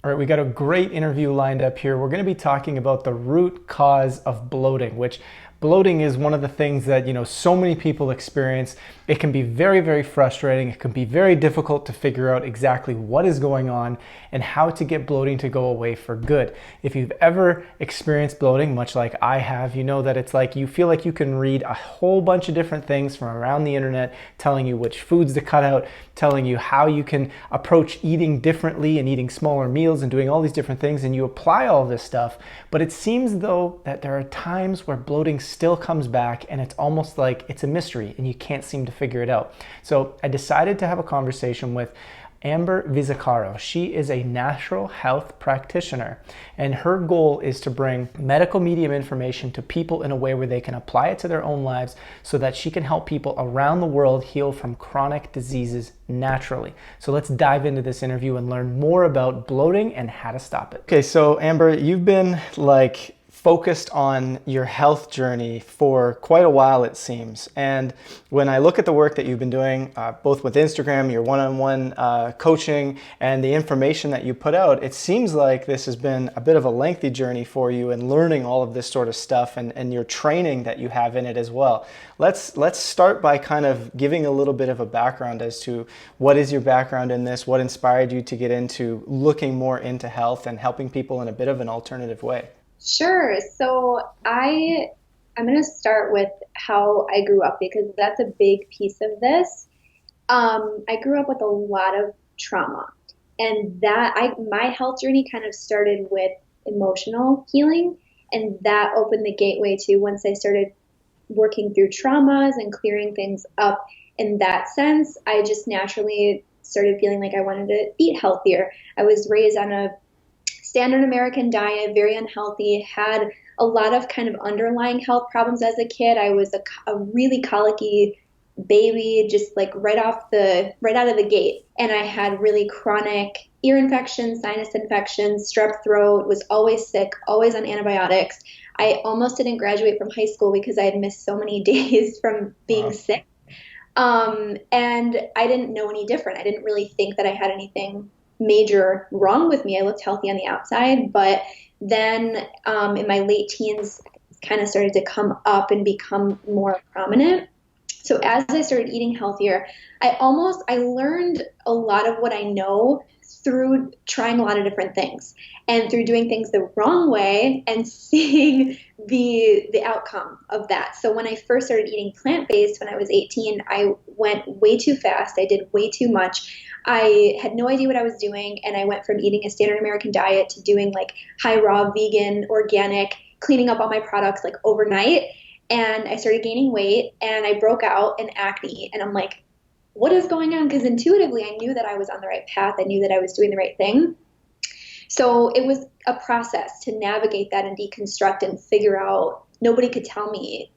All right, we got a great interview lined up here. We're going to be talking about the root cause of bloating, which bloating is one of the things that, so many people experience. It can be very, very frustrating. It can be very difficult to figure out exactly what is going on and how to get bloating to go away for good. If you've ever experienced bloating, much like I have, you know that it's like you feel like you can read a whole bunch of different things from around the internet telling you which foods to cut out, telling you how you can approach eating differently and eating smaller meals and doing all these different things, and you apply all this stuff. But it seems though that there are times where bloating still comes back and it's almost like it's a mystery and you can't seem to figure it out. So I decided to have a conversation with Amber Vizzaccaro. She is a natural health practitioner, and her goal is to bring medical medium information to people in a way where they can apply it to their own lives so that she can help people around the world heal from chronic diseases naturally. So let's dive into this interview and learn more about bloating and how to stop it. Okay, so Amber, you've been focused on your health journey for quite a while, it seems. And when I look at the work that you've been doing, both with Instagram, your one-on-one coaching, and the information that you put out, it seems like this has been a bit of a lengthy journey for you in learning all of this sort of stuff and your training that you have in it as well. Let's start by kind of giving a little bit of a background as to what is your background in this, what inspired you to get into looking more into health and helping people in a bit of an alternative way. Sure. So I'm going to start with how I grew up because that's a big piece of this. I grew up with a lot of trauma, and my health journey kind of started with emotional healing, and that opened the gateway to once I started working through traumas and clearing things up. In that sense, I just naturally started feeling like I wanted to eat healthier. I was raised on a standard American diet, very unhealthy, had a lot of kind of underlying health problems as a kid. I was a really colicky baby, just like right out of the gate. And I had really chronic ear infections, sinus infections, strep throat, was always sick, always on antibiotics. I almost didn't graduate from high school because I had missed so many days from being sick. And I didn't know any different. I didn't really think that I had anything major wrong with me. I looked healthy on the outside, but then in my late teens, kind of started to come up and become more prominent. So as I started eating healthier, I learned a lot of what I know through trying a lot of different things and through doing things the wrong way and seeing the outcome of that. So when I first started eating plant-based when I was 18, I went way too fast. I did way too much. I had no idea what I was doing, and I went from eating a standard American diet to doing like high raw, vegan, organic, cleaning up all my products like overnight. And I started gaining weight, and I broke out in acne. And I'm like, what is going on? Because intuitively, I knew that I was on the right path. I knew that I was doing the right thing. So it was a process to navigate that and deconstruct and figure out. Nobody could tell me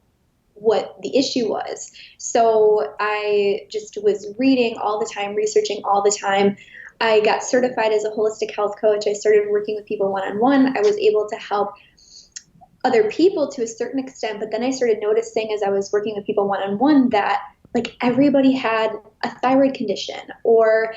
what the issue was. So I just was reading all the time, researching all the time. I got certified as a holistic health coach. I started working with people one-on-one. I was able to help other people to a certain extent, but then I started noticing as I was working with people one-on-one that like everybody had a thyroid condition, or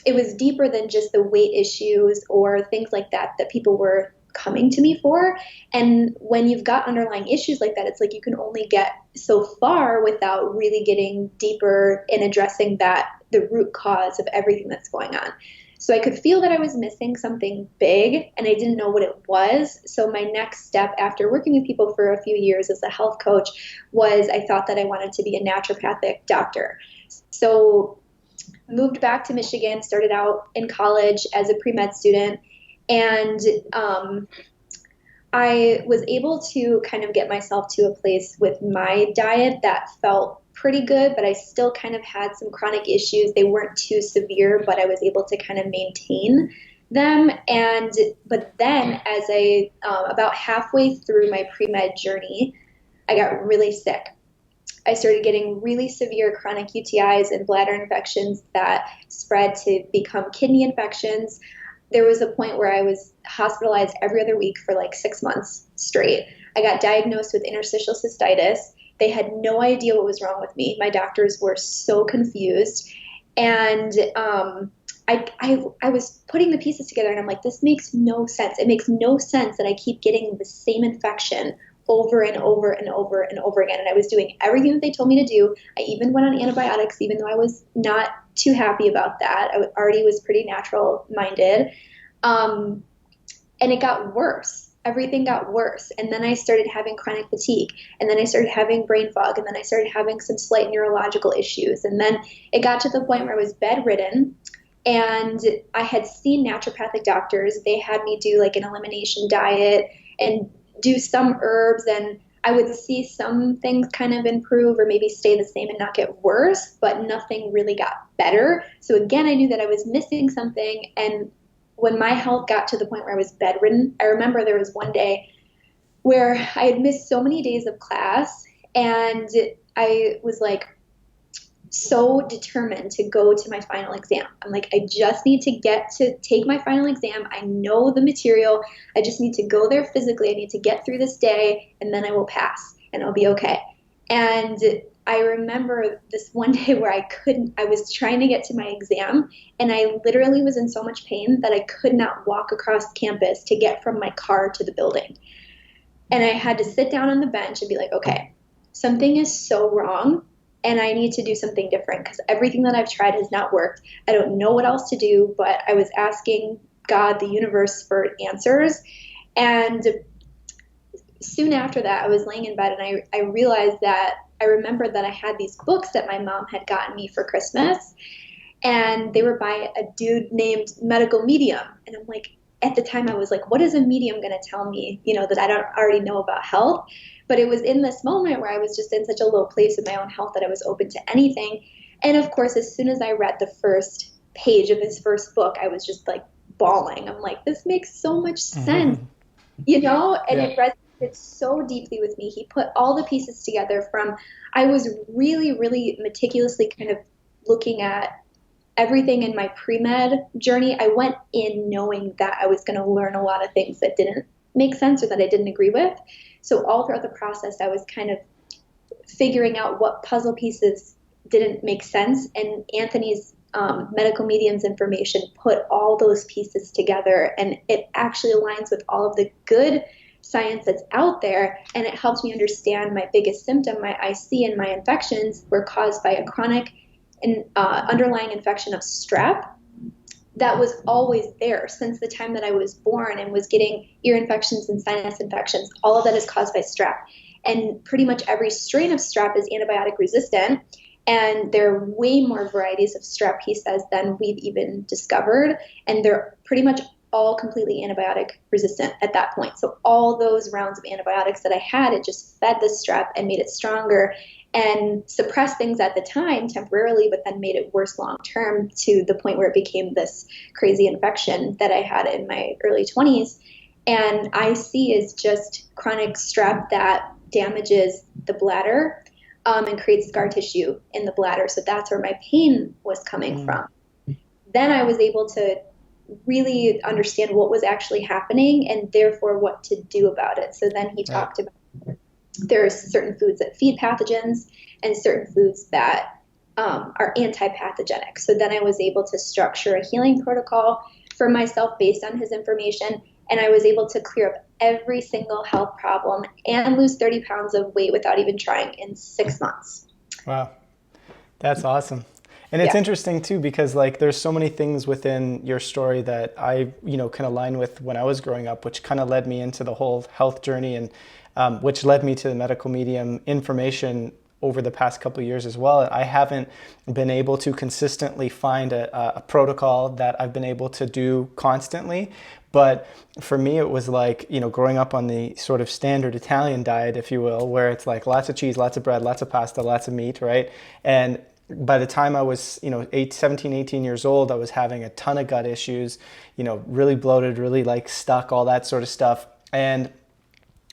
it was deeper than just the weight issues or things like that people were coming to me for. And when you've got underlying issues like that, it's like you can only get so far without really getting deeper in addressing the root cause of everything that's going on. So I could feel that I was missing something big, and I didn't know what it was. So my next step after working with people for a few years as a health coach was I thought that I wanted to be a naturopathic doctor. So moved back to Michigan, started out in college as a pre-med student, and I was able to kind of get myself to a place with my diet that felt pretty good, but I still kind of had some chronic issues. They weren't too severe, but I was able to kind of maintain them. But then as about halfway through my pre-med journey, I got really sick. I started getting really severe chronic UTIs and bladder infections that spread to become kidney infections. There was a point where I was hospitalized every other week for like 6 months straight. I got diagnosed with interstitial cystitis. They had no idea what was wrong with me. My doctors were so confused. And I was putting the pieces together and I'm like, this makes no sense. It makes no sense that I keep getting the same infection over and over and over and over again. And I was doing everything that they told me to do. I even went on antibiotics, even though I was not too happy about that. Already was pretty natural minded. Um, and it got worse. Everything got worse. And then I started having chronic fatigue. And then I started having brain fog. And then I started having some slight neurological issues. And then it got to the point where I was bedridden. And I had seen naturopathic doctors. They had me do like an elimination diet and do some herbs. And I would see some things kind of improve or maybe stay the same and not get worse, but nothing really got better. So again, I knew that I was missing something. And when my health got to the point where I was bedridden, I remember there was one day where I had missed so many days of class and I was like so determined to go to my final exam. I'm like, I just need to get to take my final exam. I know the material. I just need to go there physically. I need to get through this day and then I will pass and I'll be okay. And I remember this one day where I was trying to get to my exam and I literally was in so much pain that I could not walk across campus to get from my car to the building. And I had to sit down on the bench and be like, okay, something is so wrong and I need to do something different because everything that I've tried has not worked. I don't know what else to do, but I was asking God, the universe, for answers. And soon after that, I was laying in bed and I realized that I remembered that I had these books that my mom had gotten me for Christmas, and they were by a dude named Medical Medium. And I'm like, at the time, I was like, what is a medium going to tell me, that I don't already know about health? But it was in this moment where I was just in such a low place with my own health that I was open to anything. And of course, as soon as I read the first page of his first book, I was just like bawling. I'm like, this makes so much sense, and Yeah. it resonated so deeply with me. He put all the pieces together from, I was really, really meticulously kind of looking at everything in my pre-med journey. I went in knowing that I was going to learn a lot of things that didn't make sense or that I didn't agree with. So all throughout the process, I was kind of figuring out what puzzle pieces didn't make sense. And Anthony's medical mediums information put all those pieces together, and it actually aligns with all of the good science that's out there, and it helps me understand my biggest symptom, my IC and my infections were caused by a chronic and underlying infection of strep that was always there since the time that I was born and was getting ear infections and sinus infections. All of that is caused by strep. And pretty much every strain of strep is antibiotic resistant. And there are way more varieties of strep, he says, than we've even discovered. And they're pretty much all completely antibiotic resistant at that point. So all those rounds of antibiotics that I had, it just fed the strep and made it stronger and suppressed things at the time temporarily, but then made it worse long term to the point where it became this crazy infection that I had in my early 20s. And IC is just chronic strep that damages the bladder and creates scar tissue in the bladder. So that's where my pain was coming from. Then I was able to really understand what was actually happening and therefore what to do about it. So then he talked about there are certain foods that feed pathogens and certain foods that are anti-pathogenic. So then I was able to structure a healing protocol for myself based on his information, and I was able to clear up every single health problem and lose 30 pounds of weight without even trying in 6 months. Wow. That's awesome. And it's interesting too, because like there's so many things within your story that I, can align with when I was growing up, which kind of led me into the whole health journey and which led me to the medical medium information over the past couple of years as well. I haven't been able to consistently find a protocol that I've been able to do constantly. But for me, it was like, growing up on the sort of standard Italian diet, if you will, where it's like lots of cheese, lots of bread, lots of pasta, lots of meat, right? And by the time I was, 17, 18 years old, I was having a ton of gut issues, really bloated, really like stuck, all that sort of stuff. And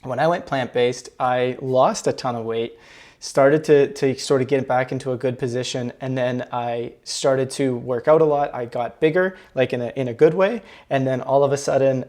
when I went plant-based, I lost a ton of weight, started to sort of get back into a good position, and then I started to work out a lot. I got bigger, like in a good way, and then all of a sudden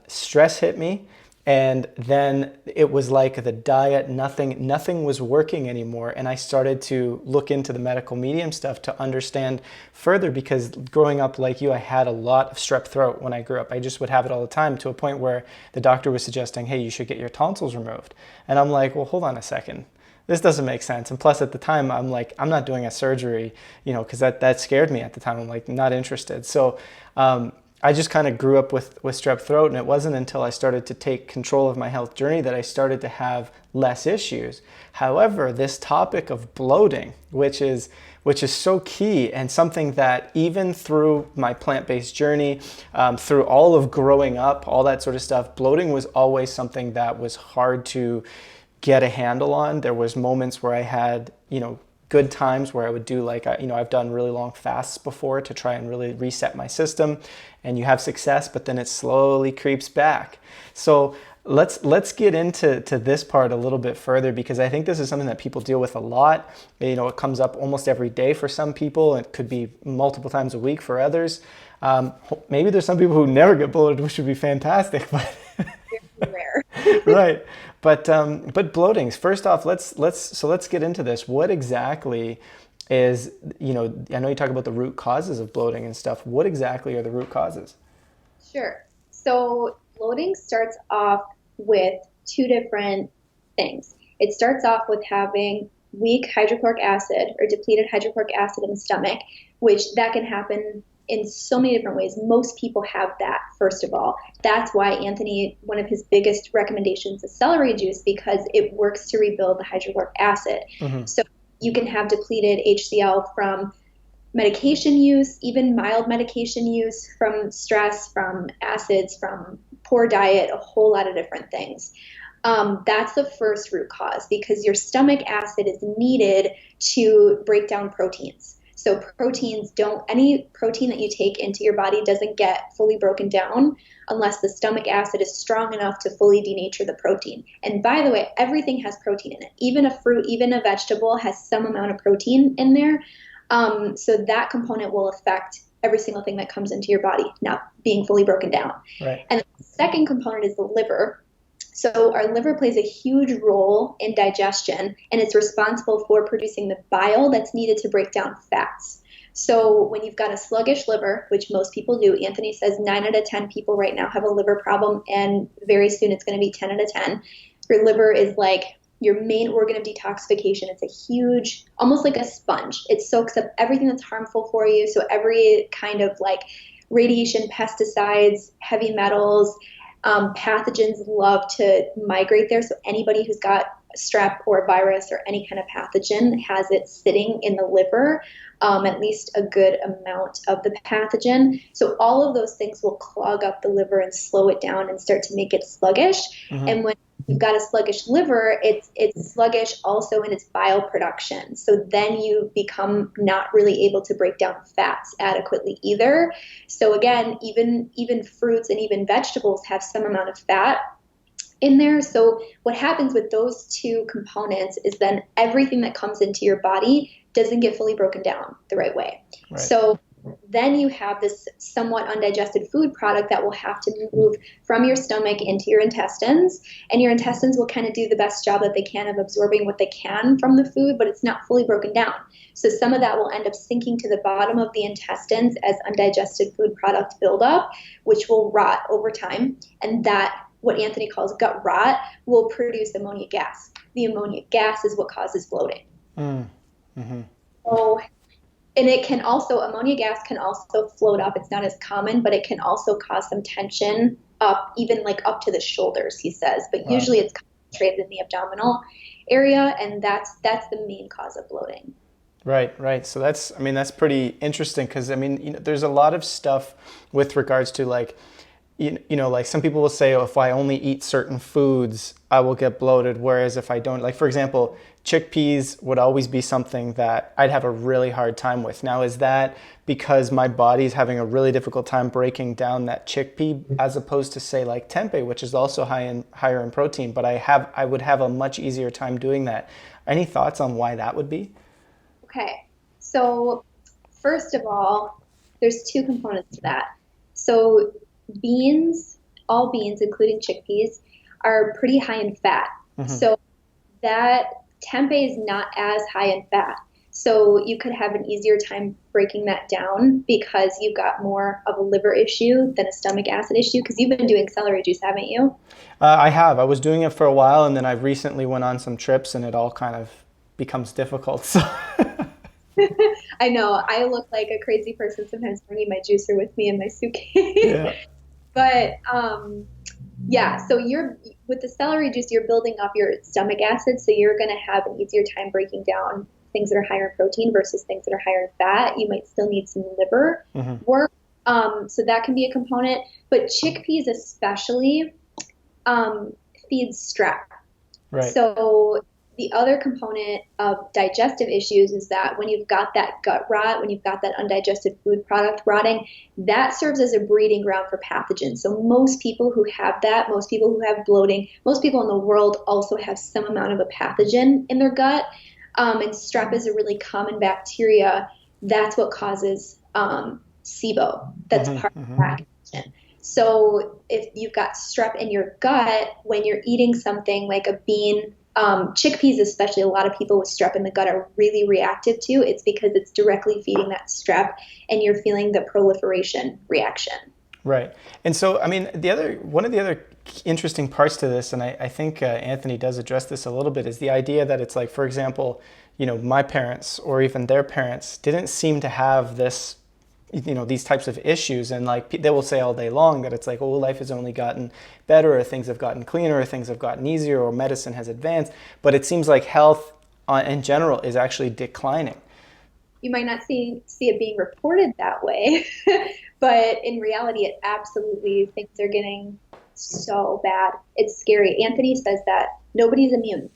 stress hit me, And then it was like the diet, nothing was working anymore. And I started to look into the medical medium stuff to understand further, because growing up like you, I had a lot of strep throat when I grew up. I just would have it all the time, to a point where the doctor was suggesting, hey, you should get your tonsils removed. And I'm like, well, hold on a second. This doesn't make sense. And plus at the time, I'm like, I'm not doing a surgery, because that scared me at the time. I'm like, not interested. So I just kind of grew up with strep throat, and it wasn't until I started to take control of my health journey that I started to have less issues. However, this topic of bloating, which is so key, and something that even through my plant-based journey, through all of growing up, all that sort of stuff, bloating was always something that was hard to get a handle on. There was moments where I had, good times where I would do I've done really long fasts before to try and really reset my system, and you have success, but then it slowly creeps back. So let's get into this part a little bit further, because I think this is something that people deal with a lot. It comes up almost every day for some people. It could be multiple times a week for others. Maybe there's some people who never get bloated, which would be fantastic, but Rare. right. But bloatings. First off, let's get into this. What exactly is, I know you talk about the root causes of bloating and stuff. What exactly are the root causes? Sure. So bloating starts off with two different things. It starts off with having weak hydrochloric acid or depleted hydrochloric acid in the stomach, which that can happen in so many different ways. Most people have that, first of all. That's why Anthony, one of his biggest recommendations is celery juice, because it works to rebuild the hydrochloric acid. Mm-hmm. So you can have depleted HCl from medication use, even mild medication use, from stress, from acids, from poor diet, a whole lot of different things. That's the first root cause, because your stomach acid is needed to break down proteins. So any protein that you take into your body doesn't get fully broken down unless the stomach acid is strong enough to fully denature the protein. And by the way, everything has protein in it. Even a fruit, even a vegetable has some amount of protein in there. So that component will affect every single thing that comes into your body not being fully broken down. Right. And the second component is the liver. So our liver plays a huge role in digestion, and it's responsible for producing the bile that's needed to break down fats. So when you've got a sluggish liver, which most people do, Anthony says 9 out of 10 people right now have a liver problem, and very soon it's going to be 10 out of 10. Your liver is like your main organ of detoxification. It's a huge, almost like a sponge. It soaks up everything that's harmful for you. So every kind of like radiation, pesticides, heavy metals, pathogens love to migrate there. So anybody who's got strep or virus or any kind of pathogen has it sitting in the liver, at least a good amount of the pathogen. So all of those things will clog up the liver and slow it down and start to make it sluggish. Mm-hmm. And when you've got a sluggish liver, it's sluggish also in its bile production. So then you become not really able to break down fats adequately either. So again, even fruits and even vegetables have some amount of fat in there. So what happens with those two components is then everything that comes into your body doesn't get fully broken down the right way. Right. So then you have this somewhat undigested food product that will have to move from your stomach into your intestines, and your intestines will kind of do the best job that they can of absorbing what they can from the food, but it's not fully broken down. So some of that will end up sinking to the bottom of the intestines as undigested food product buildup, which will rot over time. And that, what Anthony calls gut rot, will produce ammonia gas. The ammonia gas is what causes bloating. Mm-hmm. So, and it can also, ammonia gas can also float up. It's not as common, but it can also cause some tension up, even like up to the shoulders, he says. But wow. Usually it's concentrated in the abdominal area, and that's the main cause of bloating. Right. So that's pretty interesting, because there's a lot of stuff with regards to like some people will say, oh, if I only eat certain foods, I will get bloated. Whereas if I don't, like for example, chickpeas would always be something that I'd have a really hard time with. Now, is that because my body's having a really difficult time breaking down that chickpea, as opposed to say like tempeh, which is also higher in protein, but I would have a much easier time doing that. Any thoughts on why that would be? Okay. So first of all, there's two components to that. So beans, all beans, including chickpeas, are pretty high in fat. Hmm. So that tempeh is not as high in fat. So you could have an easier time breaking that down because you've got more of a liver issue than a stomach acid issue. Because you've been doing celery juice, haven't you? I have. I was doing it for a while, and then I recently went on some trips, and it all kind of becomes difficult. So, I know I look like a crazy person sometimes bringing my juicer with me in my suitcase. yeah. But yeah, so you're with the celery juice, you're building up your stomach acid, so you're going to have an easier time breaking down things that are higher in protein versus things that are higher in fat. You might still need some liver Hmm. work, so that can be a component. But chickpeas especially um, feeds strep. Right. So the other component of digestive issues is that when you've got that gut rot, when you've got that undigested food product rotting, that serves as a breeding ground for pathogens. So most people who have that, most people who have bloating, most people in the world also have some amount of a pathogen in their gut. And strep is a really common bacteria. That's what causes SIBO. That's Hmm. part of Hmm. that condition. So if you've got strep in your gut, when you're eating something like a bean, chickpeas especially, a lot of people with strep in the gut are really reactive to. It's because it's directly feeding that strep, and you're feeling the proliferation reaction. Right. And so, I mean, one of the other interesting parts to this, and I think Anthony does address this a little bit, is the idea that it's like, for example, my parents or even their parents didn't seem to have this, these types of issues. And like they will say all day long that it's like, oh, life has only gotten better, or things have gotten cleaner, or things have gotten easier, or medicine has advanced. But it seems like health in general is actually declining. You might not see it being reported that way, but in reality, it absolutely things are getting so bad. It's scary. Anthony says that nobody's immune.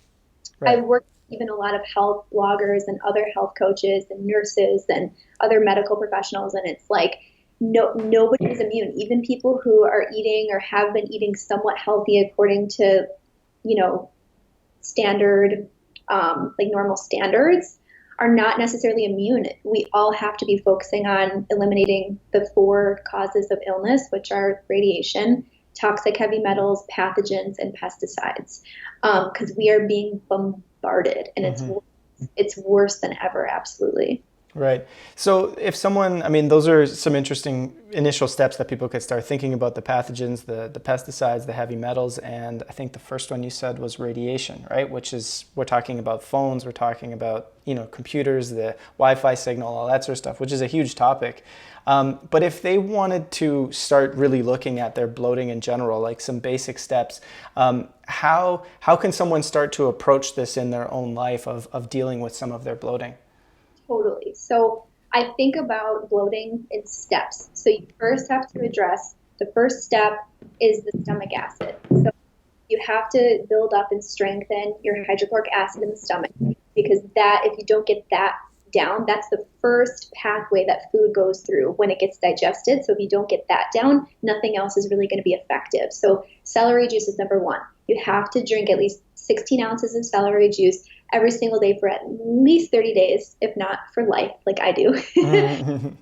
Right. I've worked with even a lot of health bloggers and other health coaches and nurses and other medical professionals, and it's like nobody's immune. Even people who are eating or have been eating somewhat healthy according to you know standard like normal standards are not necessarily immune. We all have to be focusing on eliminating the four causes of illness, which are radiation, toxic heavy metals, pathogens, and pesticides, because we are being bombarded, and Hmm. it's worse than ever. Absolutely. Right. So if someone, I mean, those are some interesting initial steps that people could start thinking about: the pathogens, the pesticides, the heavy metals, and I think the first one you said was radiation, right? Which is, we're talking about phones, we're talking about, computers, the Wi-Fi signal, all that sort of stuff, which is a huge topic. But if they wanted to start really looking at their bloating in general, like some basic steps, how can someone start to approach this in their own life of dealing with some of their bloating? Totally. So I think about bloating in steps. So you first have to address the first step is the stomach acid. So you have to build up and strengthen your hydrochloric acid in the stomach because that, if you don't get that down, that's the first pathway that food goes through when it gets digested. So if you don't get that down, nothing else is really going to be effective. So celery juice is number one. You have to drink at least 16 ounces of celery juice every single day for at least 30 days, if not for life, like I do. Mhm.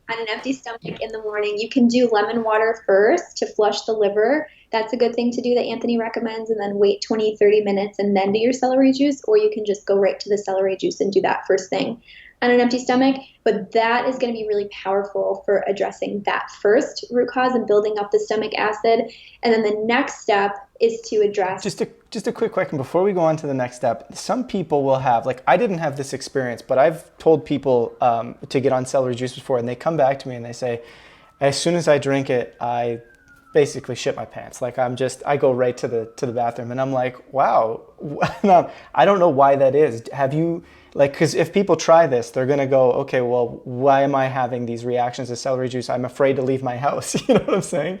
On an empty stomach in the morning. You can do lemon water first to flush the liver. That's a good thing to do that Anthony recommends, and then wait 20, 30 minutes and then do your celery juice, or you can just go right to the celery juice and do that first thing on an empty stomach. But that is going to be really powerful for addressing that first root cause and building up the stomach acid. And then the next step is to address. Just a quick question before we go on to the next step. Some people will have, like, I didn't have this experience, but I've told people to get on celery juice before, and they come back to me and they say, as soon as I drink it, I basically shit my pants. Like, I go right to the bathroom, and I'm like, wow. No, I don't know why that is. Have you, like, because if people try this, they're gonna go, okay, well, why am I having these reactions to celery juice? I'm afraid to leave my house. You know what I'm saying?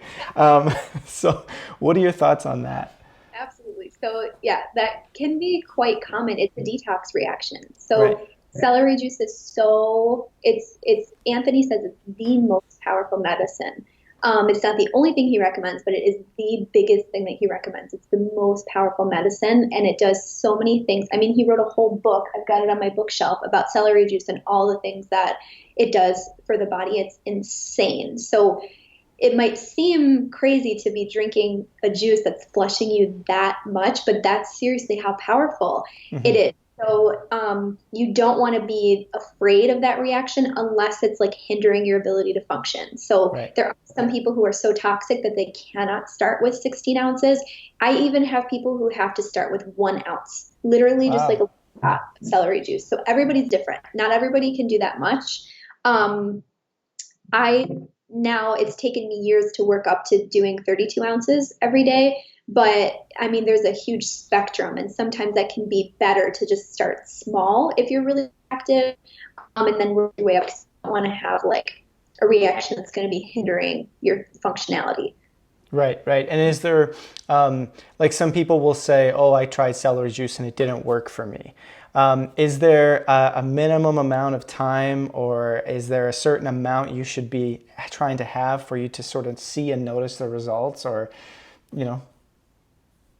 So, what are your thoughts on that? Absolutely. So yeah, that can be quite common. It's a detox reaction. Right. So celery juice is so it's Anthony says it's the most powerful medicine. It's not the only thing he recommends, but it is the biggest thing that he recommends. It's the most powerful medicine, and it does so many things. I mean, he wrote a whole book. I've got it on my bookshelf about celery juice and all the things that it does for the body. It's insane. So it might seem crazy to be drinking a juice that's flushing you that much, but that's seriously how powerful it Hmm. is. So you don't want to be afraid of that reaction unless it's like hindering your ability to function. So Right. there are some people who are so toxic that they cannot start with 16 ounces. I even have people who have to start with 1 ounce, literally just like Wow. a top celery juice. So everybody's different. Not everybody can do that much. Um, I now it's taken me years to work up to doing 32 ounces every day. But I mean, there's a huge spectrum, and sometimes that can be better to just start small if you're really active, and then work your way up. 'Cause you don't want to have like a reaction that's going to be hindering your functionality. Right, right. And is there, like some people will say, oh, I tried celery juice and it didn't work for me. Is there a minimum amount of time, or is there a certain amount you should be trying to have for you to sort of see and notice the results, or, you know?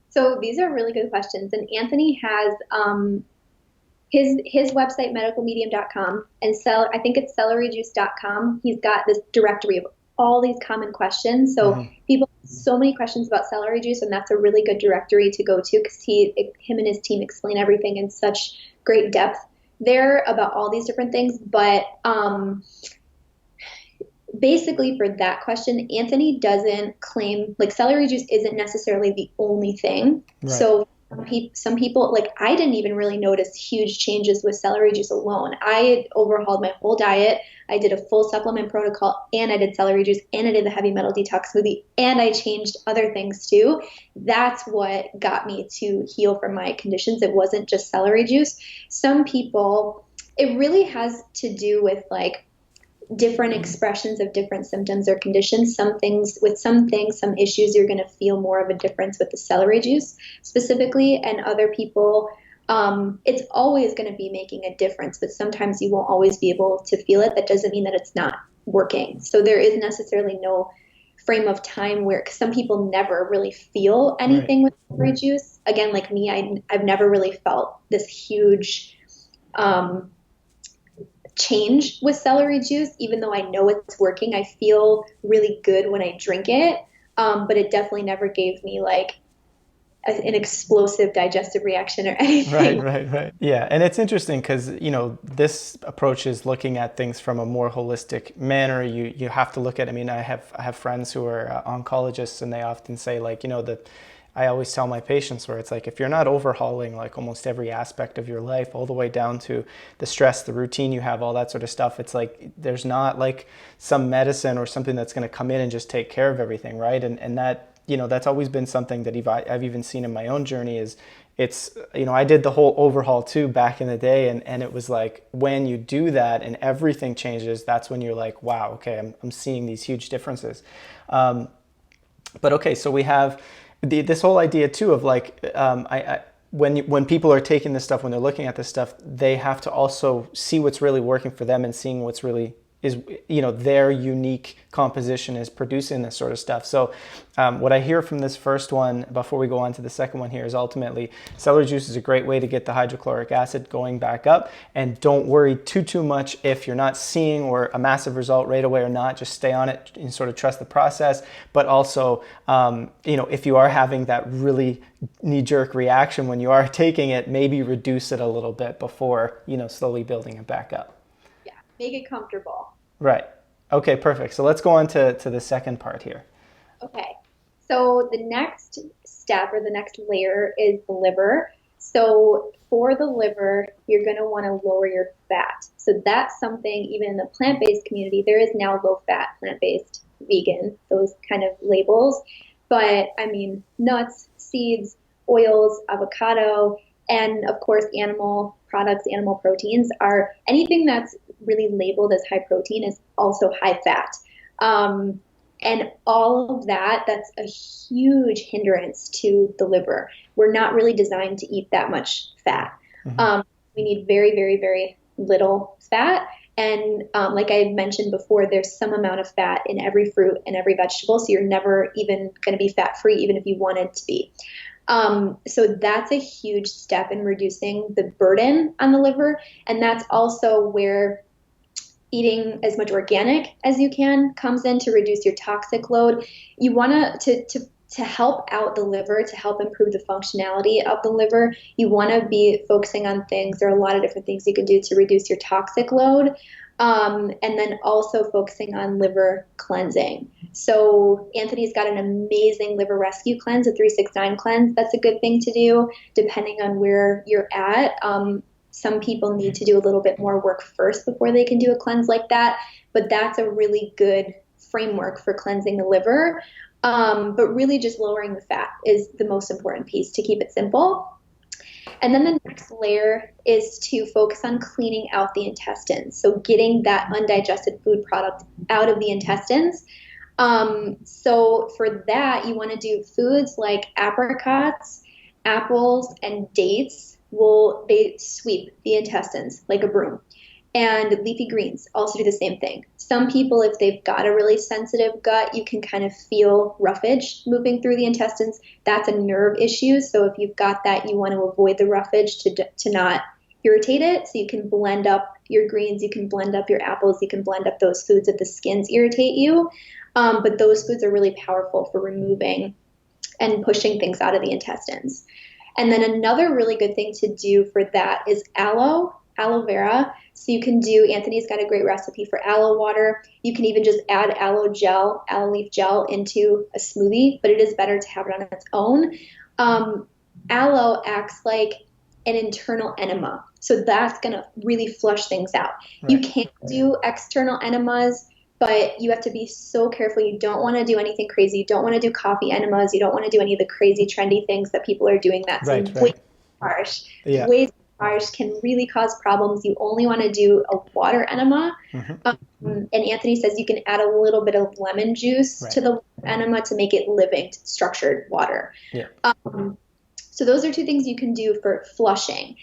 So these are really good questions, and Anthony has his website medicalmedium.com and I think it's celeryjuice.com. He's got this directory of all these common questions. So Hmm. people have so many questions about celery juice, and that's a really good directory to go to because him and his team explain everything in such great depth there about all these different things. But basically for that question, Anthony doesn't claim like celery juice isn't necessarily the only thing. Right. So some people, like I didn't even really notice huge changes with celery juice alone. I overhauled my whole diet. I did a full supplement protocol, and I did celery juice, and I did the heavy metal detox smoothie, and I changed other things too. That's what got me to heal from my conditions. It wasn't just celery juice. Some people, it really has to do with like different expressions of different symptoms or conditions. Some things, some issues, you're going to feel more of a difference with the celery juice specifically, and other people, it's always going to be making a difference, but sometimes you won't always be able to feel it. That doesn't mean that it's not working. So there is necessarily no frame of time where, cause some people never really feel Right. anything with celery juice. Again, like me, I've never really felt this huge, um, change with celery juice. Even though I know it's working, I feel really good when I drink it. But it definitely never gave me like an explosive digestive reaction or Right, anything. right, right. Yeah, and it's interesting because, this approach is looking at things from a more holistic manner. You have to look at, I mean, I have friends who are oncologists, and they often say, like, I always tell my patients where it's like, if you're not overhauling like almost every aspect of your life, all the way down to the stress, the routine you have, all that sort of stuff, it's like there's not like some medicine or something that's going to come in and just take care of everything, right? And that, that's always been something that I've even seen in my own journey is it's, I did the whole overhaul too back in the day. And it was like, when you do that and everything changes, that's when you're like, wow, okay, I'm seeing these huge differences. But okay, so we have this whole idea too of like, when people are taking this stuff, when they're looking at this stuff, they have to also see what's really working for them and seeing what's really is, their unique composition is producing this sort of stuff. So what I hear from this first one before we go on to the second one here is ultimately celery juice is a great way to get the hydrochloric acid going back up, and don't worry too much if you're not seeing or a massive result right away or not. Just stay on it and sort of trust the process. But also, if you are having that really knee-jerk reaction when you are taking it, maybe reduce it a little bit before, slowly building it back up. Yeah, make it comfortable. Right. Okay, perfect. So let's go on to the second part here. Okay. So the next step or the next layer is the liver. So for the liver, you're going to want to lower your fat. So that's something, even in the plant-based community, there is now low-fat, plant-based, vegan, those kind of labels. But I mean, nuts, seeds, oils, avocado, and of course, animal products, animal proteins are anything that's really labeled as high protein is also high fat. Um, and all of that, that's a huge hindrance to the liver. We're not really designed to eat that much fat. Hmm. We need very, very, very little fat. And like I mentioned before, there's some amount of fat in every fruit and every vegetable. So you're never even going to be fat free, even if you wanted to be. So that's a huge step in reducing the burden on the liver. And that's also where eating as much organic as you can comes in to reduce your toxic load. You want to help out the liver, to help improve the functionality of the liver. You want to be focusing on things. There are a lot of different things you can do to reduce your toxic load. And then also focusing on liver cleansing. So Anthony's got an amazing liver rescue cleanse, a 369 cleanse. That's a good thing to do depending on where you're at. Some people need to do a little bit more work first before they can do a cleanse like that, but that's a really good framework for cleansing the liver. But really just lowering the fat is the most important piece to keep it simple. And then the next layer is to focus on cleaning out the intestines. So getting that undigested food product out of the intestines. So for that, you want to do foods like apricots, apples, and dates. They sweep the intestines like a broom. And leafy greens also do the same thing. Some people, if they've got a really sensitive gut, you can kind of feel roughage moving through the intestines. That's a nerve issue. So if you've got that, you want to avoid the roughage to not irritate it. So you can blend up your greens, you can blend up your apples, you can blend up those foods if the skins irritate you. But those foods are really powerful for removing and pushing things out of the intestines. And then another really good thing to do for that is aloe vera. So you can do, Anthony's got a great recipe for aloe water. You can even just add aloe leaf gel into a smoothie, but it is better to have it on its own. Aloe acts like an internal enema. So that's going to really flush things out. Right. You can't do external enemas, but you have to be so careful. You don't want to do anything crazy. You don't want to do coffee enemas. You don't want to do any of the crazy trendy things that people are doing. That's way too harsh. Yeah. Way too harsh, can really cause problems. You only want to do a water enema. Mm-hmm. And Anthony says you can add a little bit of lemon juice to the enema to make it living, structured water. Yeah. So those are two things you can do for flushing.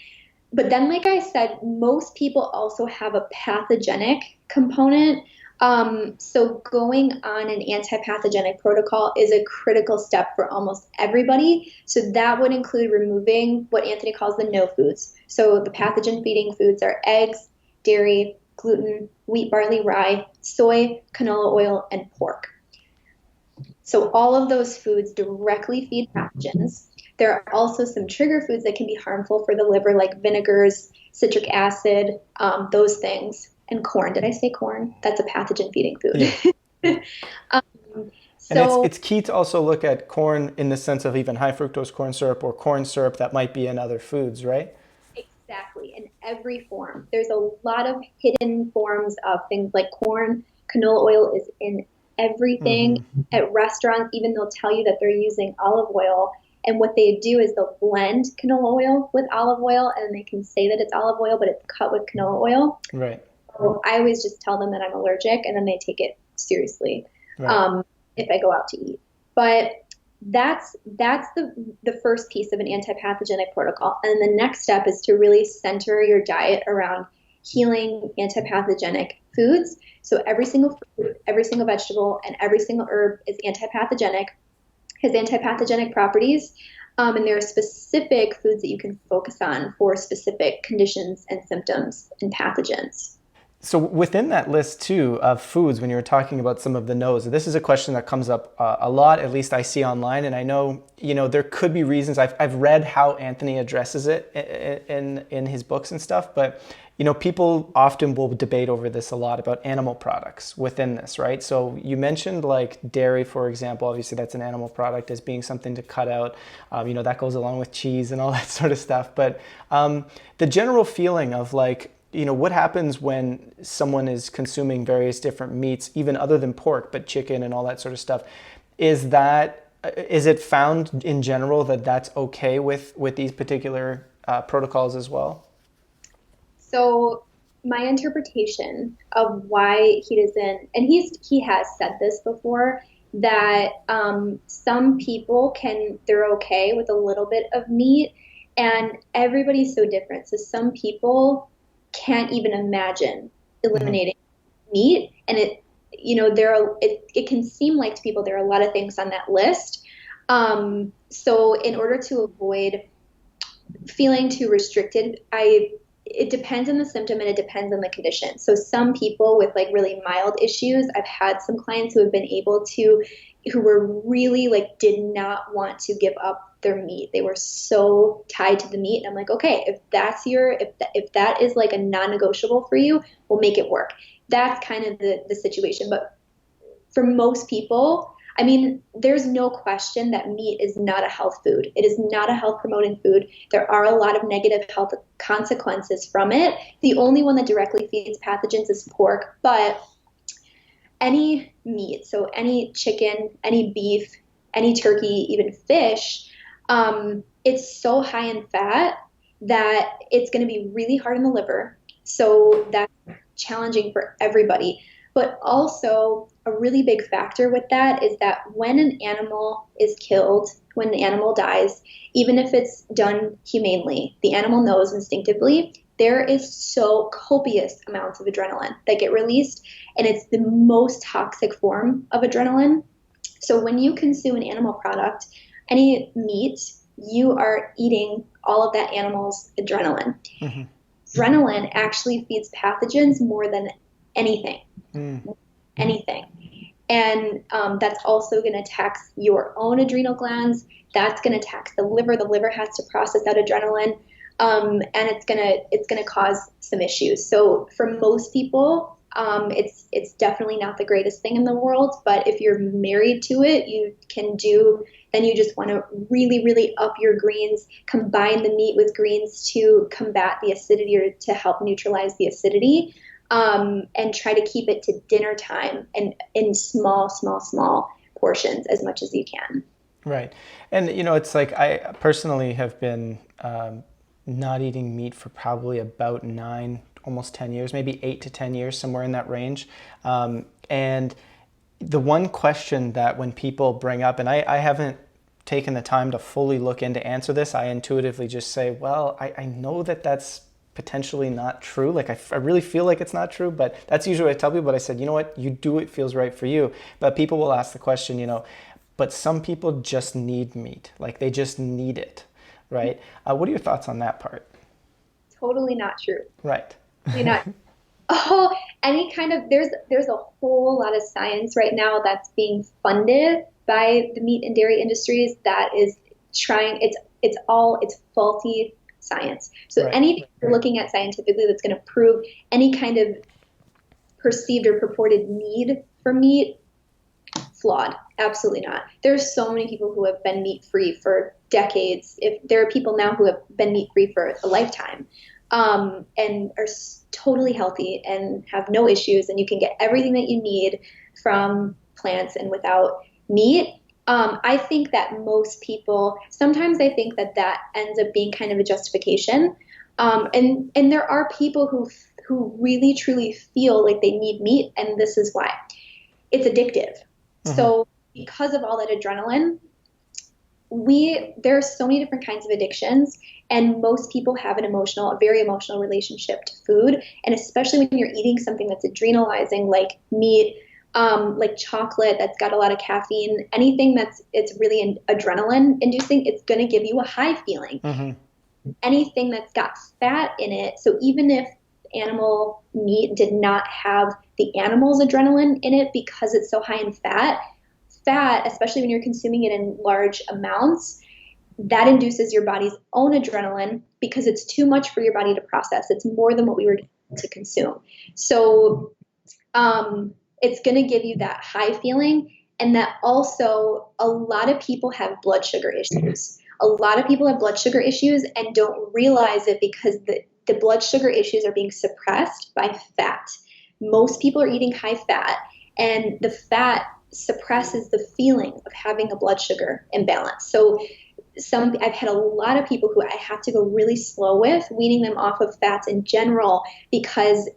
But then, like I said, most people also have a pathogenic component. So going on an anti-pathogenic protocol is a critical step for almost everybody. So that would include removing what Anthony calls the no foods. So the pathogen-feeding foods are eggs, dairy, gluten, wheat, barley, rye, soy, canola oil, and pork. So all of those foods directly feed pathogens. There are also some trigger foods that can be harmful for the liver, like vinegars, citric acid, those things. And corn. Did I say corn? That's a pathogen-feeding food. Yeah. And it's key to also look at corn in the sense of even high fructose corn syrup or corn syrup that might be in other foods, right? Exactly. In every form. There's a lot of hidden forms of things like corn. Canola oil is in everything. Mm-hmm. At restaurants, even they'll tell you that they're using olive oil. And what they do is they'll blend canola oil with olive oil, and they can say that it's olive oil, but it's cut with canola oil. Right. So I always just tell them that I'm allergic, and then they take it seriously if I go out to eat. But that's the first piece of an anti-pathogenic protocol. And the next step is to really center your diet around healing anti-pathogenic foods. So every single fruit, every single vegetable, and every single herb is anti-pathogenic, has anti-pathogenic properties. And there are specific foods that you can focus on for specific conditions and symptoms and pathogens. So within that list too of foods, when you were talking about some of the no's, this is a question that comes up a lot, at least I see online. And I know, there could be reasons. I've read how Anthony addresses it in his books and stuff, but people often will debate over this a lot about animal products within this, right? So you mentioned like dairy, for example. Obviously that's an animal product as being something to cut out. That goes along with cheese and all that sort of stuff. But the general feeling of like, what happens when someone is consuming various different meats, even other than pork, but chicken and all that sort of stuff? Is it found in general that that's okay with these particular protocols as well? So my interpretation of why he doesn't, and he has said this before, that some people they're okay with a little bit of meat, and everybody's so different. So some people can't even imagine eliminating meat, and it can seem like to people there are a lot of things on that list. So in order to avoid feeling too restricted, it depends on the symptom and it depends on the condition. So some people with like really mild issues, I've had some clients who have been able to, who were really like, did not want to give up their meat. They were so tied to the meat. And I'm like, okay, if that is like a non-negotiable for you, we'll make it work. That's kind of the situation. But for most people, I mean, there's no question that meat is not a health food. It is not a health promoting food. There are a lot of negative health consequences from it. The only one that directly feeds pathogens is pork, but any meat, so any chicken, any beef, any turkey, even fish, it's so high in fat that it's going to be really hard on the liver. So that's challenging for everybody. But also, a really big factor with that is that when an animal is killed, when an animal dies, even if it's done humanely, the animal knows instinctively there is so copious amounts of adrenaline that get released, and it's the most toxic form of adrenaline. So when you consume an animal product, any meat, you are eating all of that animal's adrenaline. Mm-hmm. Adrenaline actually feeds pathogens more than anything. Anything. And that's also going to tax your own adrenal glands. That's going to tax the liver. The liver has to process that adrenaline, and it's gonna cause some issues. So for most people, it's definitely not the greatest thing in the world. But if you're married to it, then you just want to really, really up your greens, combine the meat with greens to combat the acidity or to help neutralize the acidity. And try to keep it to dinner time and in small portions as much as you can. Right. And, it's like I personally have been not eating meat for probably about 9, almost 10 years, maybe 8 to 10 years, somewhere in that range. And the one question that when people bring up, and I haven't taken the time to fully look into answer this, I intuitively just say, well, I know that's potentially not true. Like I really feel like it's not true, but that's usually what I tell people. But I said, you know what, you do it feels right for you. But people will ask the question, but some people just need meat, like they just need it, right? What are your thoughts on that part? Totally not true. Right. Totally not. Any kind of there's a whole lot of science right now that's being funded by the meat and dairy industries that is trying. It's faulty science. So right. Anything you're looking at scientifically that's going to prove any kind of perceived or purported need for meat, flawed. Absolutely not. There's so many people who have been meat-free for decades. If there are people now who have been meat-free for a lifetime, and are totally healthy and have no issues, and you can get everything that you need from plants and without meat. I think that most people, sometimes I think that ends up being kind of a justification. And there are people who really truly feel like they need meat, and this is why. It's addictive. Mm-hmm. So because of all that adrenaline, there are so many different kinds of addictions, and most people have a very emotional relationship to food. And especially when you're eating something that's adrenalizing, like meat, like chocolate that's got a lot of caffeine, anything it's really adrenaline inducing, it's going to give you a high feeling. Mm-hmm. Anything that's got fat in it, so even if animal meat did not have the animal's adrenaline in it because it's so high in fat, especially when you're consuming it in large amounts, that induces your body's own adrenaline because it's too much for your body to process. It's more than what we were to consume. So, it's going to give you that high feeling, and that also a lot of people have blood sugar issues. A lot of people have blood sugar issues and don't realize it because the blood sugar issues are being suppressed by fat. Most people are eating high fat, and the fat suppresses the feeling of having a blood sugar imbalance. So I've had a lot of people who I have to go really slow with, weaning them off of fats in general, because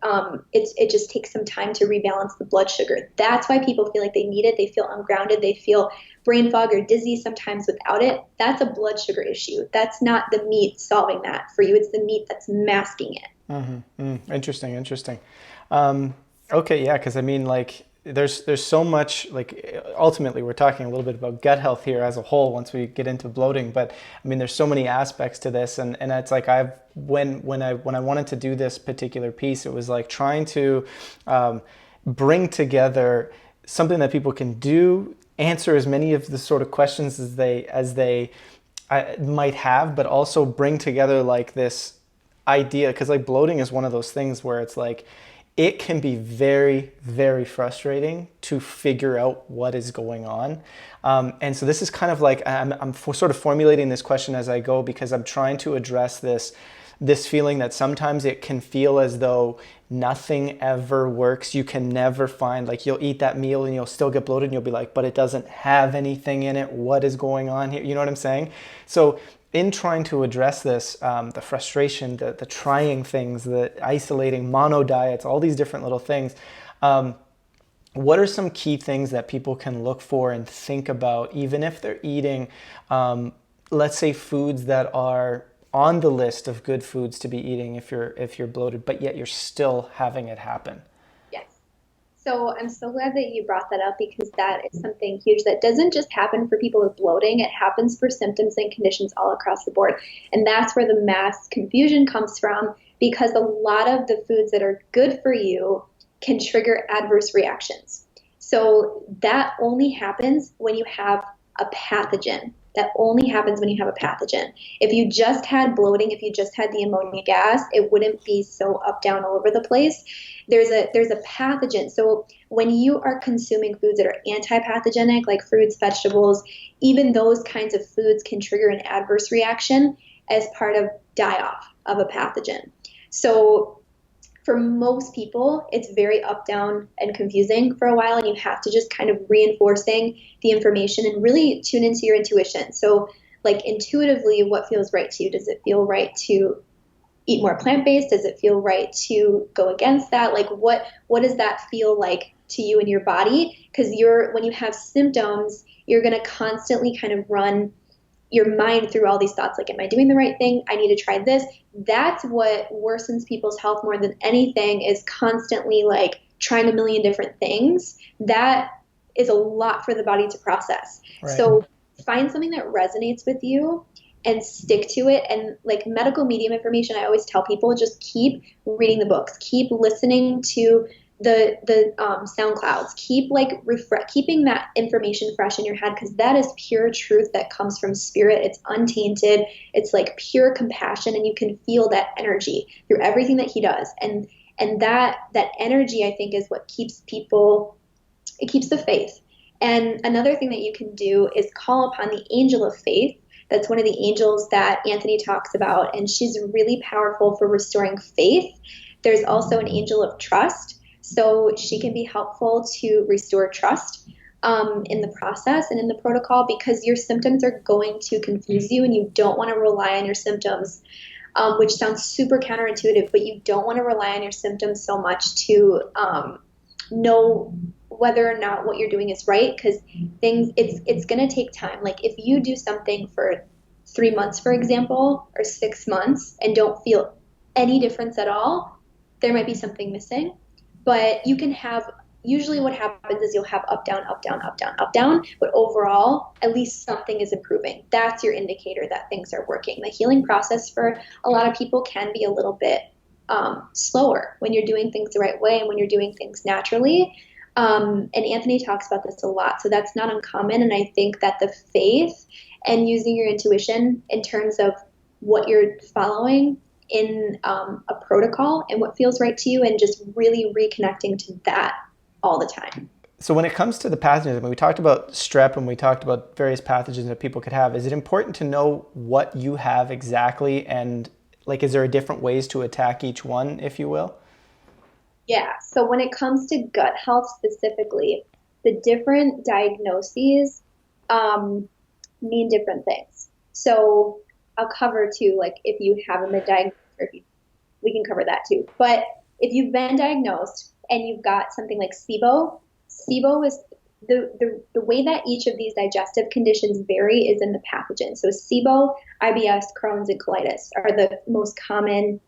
it just takes some time to rebalance the blood sugar. That's why people feel like they need it. They feel ungrounded. They feel brain fog or dizzy sometimes without it. That's a blood sugar issue. That's not the meat solving that for you. It's the meat that's masking it. Mm-hmm. Interesting. Okay, yeah, because I mean, like, there's so much, like, ultimately we're talking a little bit about gut health here as a whole once we get into bloating, but I mean there's so many aspects to this, and it's like when I wanted to do this particular piece, it was like trying to bring together something that people can do, answer as many of the sort of questions as they might have, but also bring together like this idea, because like bloating is one of those things where it's like it can be very, very frustrating to figure out what is going on. And so this is kind of like, I'm sort of formulating this question as I go, because I'm trying to address this feeling that sometimes it can feel as though nothing ever works. You can never find, like, you'll eat that meal and you'll still get bloated and you'll be like, but it doesn't have anything in it. What is going on here? You know what I'm saying? So in trying to address this, the frustration, the trying things, the isolating mono diets, all these different little things, what are some key things that people can look for and think about, even if they're eating, let's say, foods that are on the list of good foods to be eating if you're bloated, but yet you're still having it happen? Yes. So I'm so glad that you brought that up because that is something huge that doesn't just happen for people with bloating. It happens for symptoms and conditions all across the board. And that's where the mass confusion comes from, because a lot of the foods that are good for you can trigger adverse reactions. So that only happens when you have a pathogen. That only happens when you have a pathogen. If you just had bloating, if you just had the ammonia gas, it wouldn't be so up, down, all over the place. There's a pathogen. So when you are consuming foods that are anti-pathogenic, like fruits, vegetables, even those kinds of foods can trigger an adverse reaction as part of die-off of a pathogen. So for most people, it's very up, down, and confusing for a while, and you have to just kind of reinforcing the information and really tune into your intuition. So, like, intuitively, what feels right to you? Does it feel right to eat more plant-based? Does it feel right to go against that? Like, what does that feel like to you and your body? Because when you have symptoms, you're going to constantly kind of run your mind through all these thoughts, like, am I doing the right thing? I need to try this. That's what worsens people's health more than anything, is constantly like trying a million different things. That is a lot for the body to process. Right. So find something that resonates with you and stick to it. And like medical medium information, I always tell people, just keep reading the books, keep listening to the SoundClouds, keep like keeping that information fresh in your head, because that is pure truth that comes from spirit. It's untainted. It's like pure compassion, and you can feel that energy through everything that he does. And that energy, I think, is what keeps people, it keeps the faith. And another thing that you can do is call upon the angel of faith. That's one of the angels that Anthony talks about, and she's really powerful for restoring faith. There's also an angel of trust. So she can be helpful to restore trust in the process and in the protocol, because your symptoms are going to confuse you and you don't want to rely on your symptoms, which sounds super counterintuitive, but you don't want to rely on your symptoms so much to know whether or not what you're doing is right, because it's going to take time. Like if you do something for 3 months, for example, or 6 months and don't feel any difference at all, there might be something missing. But you can have, usually what happens is you'll have up, down, up, down, up, down, up, down. But overall, at least something is improving. That's your indicator that things are working. The healing process for a lot of people can be a little bit slower when you're doing things the right way and when you're doing things naturally. And Anthony talks about this a lot. So that's not uncommon. And I think that the faith and using your intuition in terms of what you're following in a protocol and what feels right to you, and just really reconnecting to that all the time. So when it comes to the pathogens, when we talked about strep and we talked about various pathogens that people could have, is it important to know what you have exactly, and like, is there a different ways to attack each one, if you will? Yeah. So when it comes to gut health specifically, the different diagnoses mean different things. So I'll cover too, like if you haven't been diagnosed, we can cover that too. But if you've been diagnosed and you've got something like SIBO, SIBO is the way that each of these digestive conditions vary is in the pathogen. So SIBO, IBS, Crohn's, and colitis are the most common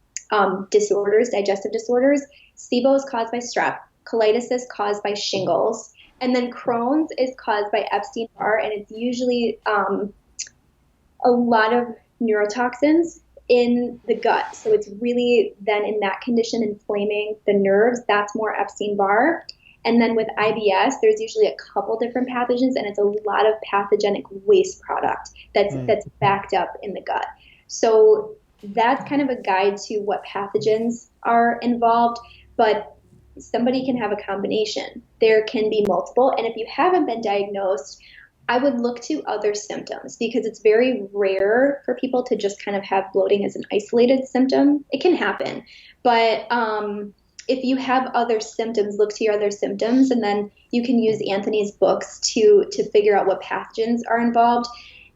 disorders, digestive disorders. SIBO is caused by strep. colitis is caused by shingles, and then Crohn's is caused by Epstein-Barr, and it's usually a lot of neurotoxins in the gut. So it's really then in that condition inflaming the nerves. That's more Epstein-Barr. And then with IBS, there's usually a couple different pathogens, and it's a lot of pathogenic waste product that's backed up in the gut. So that's kind of a guide to what pathogens are involved, but somebody can have a combination. There can be multiple, and if you haven't been diagnosed, I would look to other symptoms because it's very rare for people to just kind of have bloating as an isolated symptom. It can happen, but if you have other symptoms, look to your other symptoms, and then you can use Anthony's books to figure out what pathogens are involved.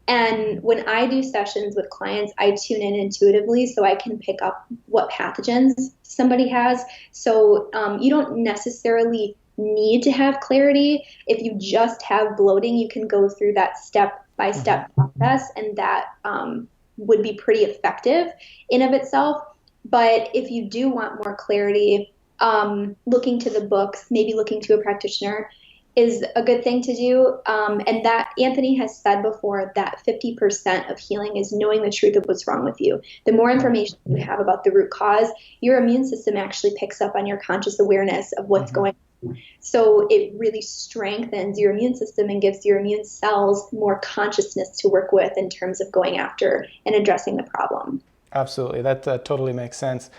And when I do sessions with clients, I tune in intuitively so I can pick up what pathogens somebody has. So you don't necessarily need to have clarity. If you just have bloating, you can go through that step-by-step process, and that would be pretty effective in of itself. But if you do want more clarity, looking to the books, maybe looking to a practitioner is a good thing to do. And that Anthony has said before that 50% of healing is knowing the truth of what's wrong with you. The more information you have about the root cause, your immune system actually picks up on your conscious awareness of what's going on. So it really strengthens your immune system and gives your immune cells more consciousness to work with in terms of going after and addressing the problem. Absolutely. That totally makes sense.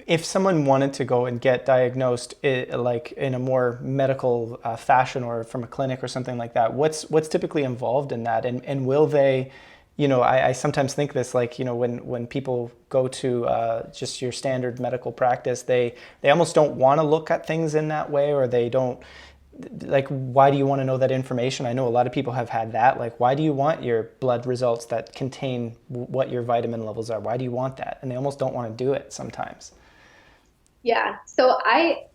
If someone wanted to go and get diagnosed like in a more medical fashion or from a clinic or something like that, what's typically involved in that? And will they, I sometimes think this, like, when people go to just your standard medical practice, they almost don't want to look at things in that way, or they don't, like, why do you want to know that information? I know a lot of people have had that. Like, why do you want your blood results that contain what your vitamin levels are? Why do you want that? And they almost don't want to do it sometimes. Yeah. So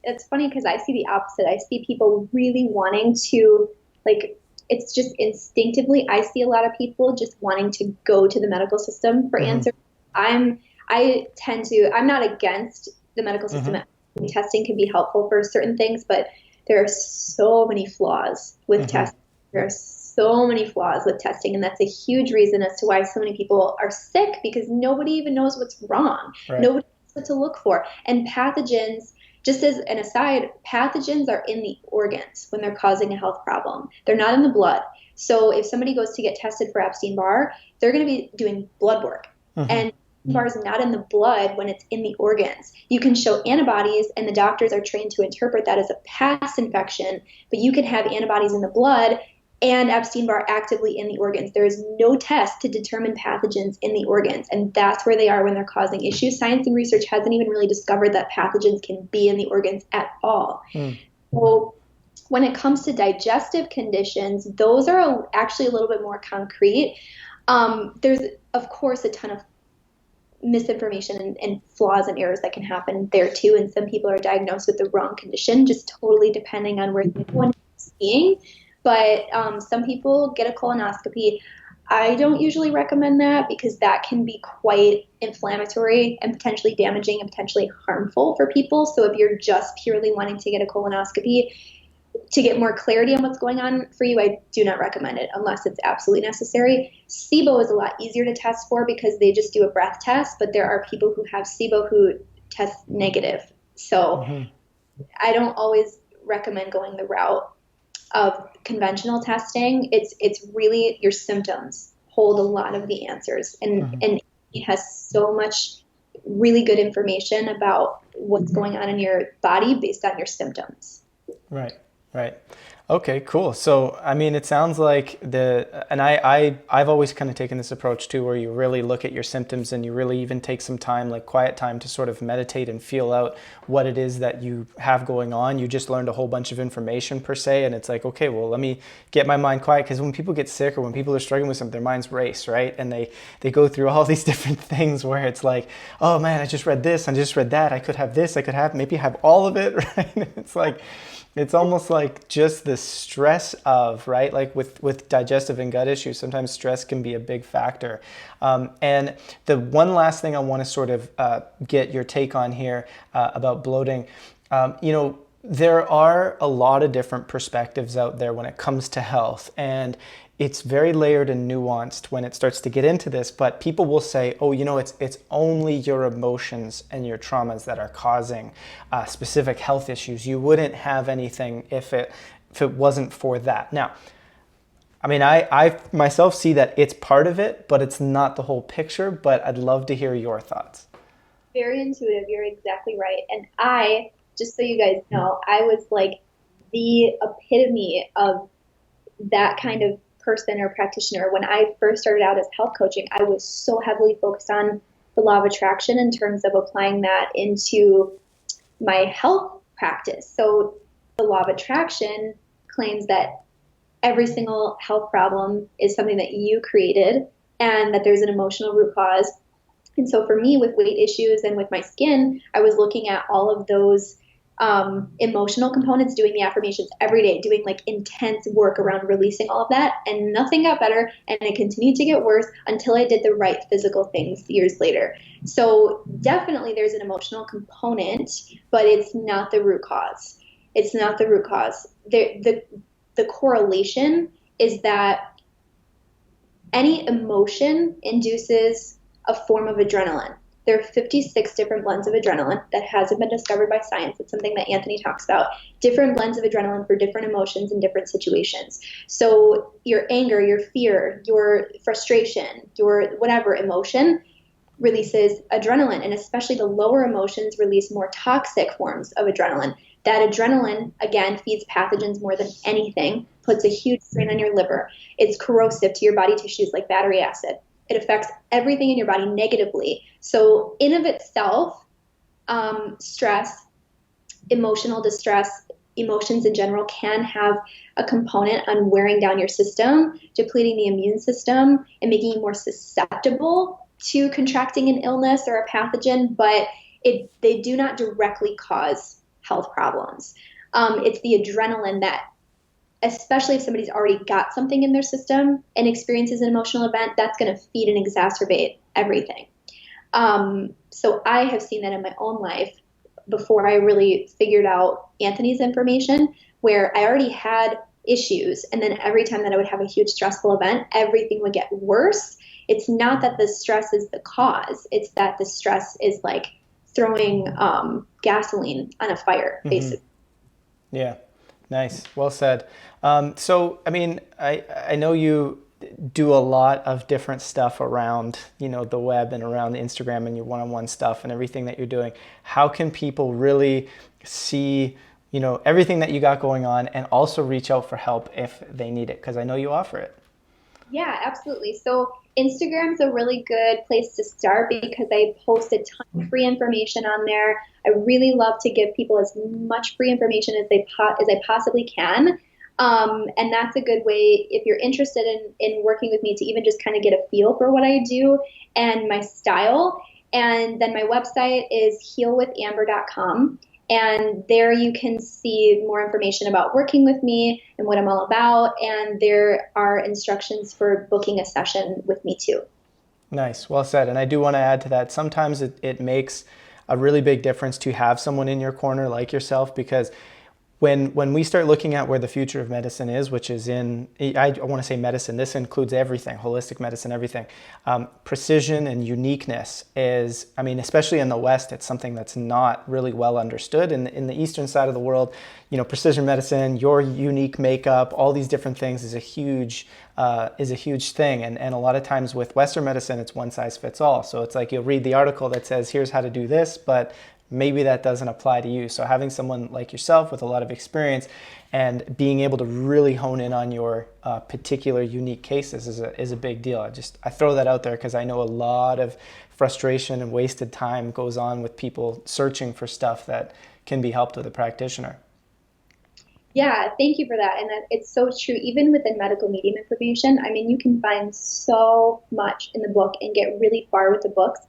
it's funny because I see the opposite. I see people really wanting to, like, it's just instinctively, I see a lot of people just wanting to go to the medical system for answers. I'm not against the medical system. Testing can be helpful for certain things, but there are so many flaws with testing. There are so many flaws with testing, and that's a huge reason as to why so many people are sick, because nobody even knows what's wrong. Right. Nobody knows what to look for. And pathogens, just as an aside, pathogens are in the organs when they're causing a health problem. They're not in the blood. So if somebody goes to get tested for Epstein-Barr, they're going to be doing blood work. And Epstein-Barr is not in the blood when it's in the organs. You can show antibodies, and the doctors are trained to interpret that as a past infection, but you can have antibodies in the blood and Epstein-Barr actively in the organs. There is no test to determine pathogens in the organs, and that's where they are when they're causing issues. Science and research hasn't even really discovered that pathogens can be in the organs at all. So when it comes to digestive conditions, those are actually a little bit more concrete. There's, of course, a ton of misinformation and flaws and errors that can happen there too, and some people are diagnosed with the wrong condition, just totally depending on where one is seeing. But some people get a colonoscopy. I don't usually recommend that because that can be quite inflammatory and potentially damaging and potentially harmful for people. So if you're just purely wanting to get a colonoscopy to get more clarity on what's going on for you, I do not recommend it unless it's absolutely necessary. SIBO is a lot easier to test for because they just do a breath test, but there are people who have SIBO who test negative. So I don't always recommend going the route of conventional testing. It's really your symptoms hold a lot of the answers, and it has so much really good information about what's going on in your body based on your symptoms. Right. Okay, cool. So, I mean, it sounds like I've always kind of taken this approach too, where you really look at your symptoms and you really even take some time, like quiet time, to sort of meditate and feel out what it is that you have going on. You just learned a whole bunch of information per se, and it's like, okay, well, let me get my mind quiet, because when people get sick or when people are struggling with something, their minds race, right? And they go through all these different things where it's like, oh man, I just read this, I just read that, I could have this, I could have maybe have all of it, right? It's like, it's almost like just the stress of, right? Like with digestive and gut issues, sometimes stress can be a big factor. And the one last thing I want to sort of get your take on here about bloating, There are a lot of different perspectives out there when it comes to health, and it's very layered and nuanced when it starts to get into this. But people will say, oh, it's only your emotions and your traumas that are causing specific health issues. You wouldn't have anything if it wasn't for that. Now, I mean, I myself see that it's part of it, but it's not the whole picture. But I'd love to hear your thoughts. Very intuitive. You're exactly right. And just so you guys know, I was like the epitome of that kind of person or practitioner. When I first started out as health coaching, I was so heavily focused on the law of attraction in terms of applying that into my health practice. So the law of attraction claims that every single health problem is something that you created and that there's an emotional root cause. And so for me, with weight issues and with my skin, I was looking at all of those emotional components, doing the affirmations every day, doing like intense work around releasing all of that, and nothing got better, and it continued to get worse until I did the right physical things years later. So definitely there's an emotional component, but it's not the root cause. It's not the root cause. The correlation is that any emotion induces a form of adrenaline. There are 56 different blends of adrenaline that hasn't been discovered by science. It's something that Anthony talks about. Different blends of adrenaline for different emotions in different situations. So your anger, your fear, your frustration, your whatever emotion releases adrenaline, and especially the lower emotions release more toxic forms of adrenaline. That adrenaline, again, feeds pathogens more than anything, puts a huge strain on your liver. It's corrosive to your body tissues like battery acid. It affects everything in your body negatively. So in of itself, stress, emotional distress, emotions in general can have a component on wearing down your system, depleting the immune system, and making you more susceptible to contracting an illness or a pathogen, but they do not directly cause health problems. It's the adrenaline that, especially if somebody's already got something in their system and experiences an emotional event, that's going to feed and exacerbate everything. So I have seen that in my own life before I really figured out Anthony's information, where I already had issues, and then every time that I would have a huge stressful event, everything would get worse. It's not that the stress is the cause, it's that the stress is like throwing gasoline on a fire, basically. Yeah. Nice. Well said. So, I mean, I know you do a lot of different stuff around, the web and around Instagram and your one-on-one stuff and everything that you're doing. How can people really see, everything that you got going on and also reach out for help if they need it? Because I know you offer it. Yeah, absolutely. So Instagram's a really good place to start because I post a ton of free information on there. I really love to give people as much free information as I possibly can. And that's a good way if you're interested in working with me to even just kind of get a feel for what I do and my style. And then my website is healwithamber.com. And there you can see more information about working with me and what I'm all about. And there are instructions for booking a session with me too. Nice. Well said. And I do want to add to that. Sometimes it makes a really big difference to have someone in your corner like yourself, because when we start looking at where the future of medicine is, which is I want to say medicine, this includes everything, holistic medicine, everything. Precision and uniqueness is, I mean, especially in the West, it's something that's not really well understood. In the Eastern side of the world, precision medicine, your unique makeup, all these different things is a huge thing. And a lot of times with Western medicine, it's one size fits all. So it's like you'll read the article that says, here's how to do this, but maybe that doesn't apply to you. So having someone like yourself with a lot of experience and being able to really hone in on your particular unique cases is a big deal. I throw that out there because I know a lot of frustration and wasted time goes on with people searching for stuff that can be helped with a practitioner. Yeah, thank you for that. And it's so true. Even within medical medium information, I mean, you can find so much in the book and get really far with the books.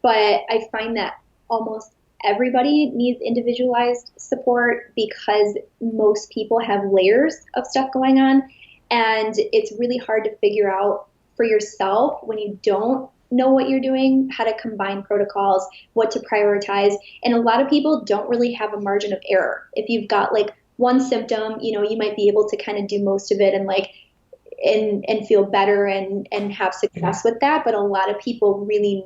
But I find that almost everybody needs individualized support because most people have layers of stuff going on. And it's really hard to figure out for yourself when you don't know what you're doing, how to combine protocols, what to prioritize. And a lot of people don't really have a margin of error. If you've got like one symptom, you might be able to kind of do most of it and like and feel better and have success with that. But a lot of people really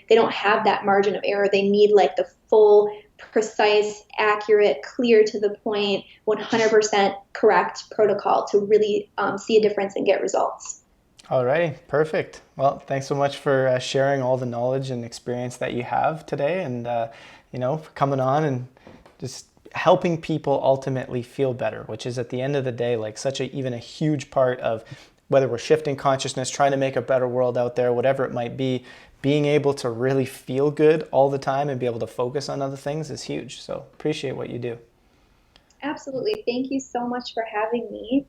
they don't have that margin of error. They need like the full, precise, accurate, clear to the point, 100% correct protocol to really see a difference and get results. All right, perfect. Well, thanks so much for sharing all the knowledge and experience that you have today, and for coming on and just helping people ultimately feel better, which is at the end of the day like even a huge part of whether we're shifting consciousness, trying to make a better world out there, whatever it might be. Being able to really feel good all the time and be able to focus on other things is huge. So appreciate what you do. Absolutely. Thank you so much for having me.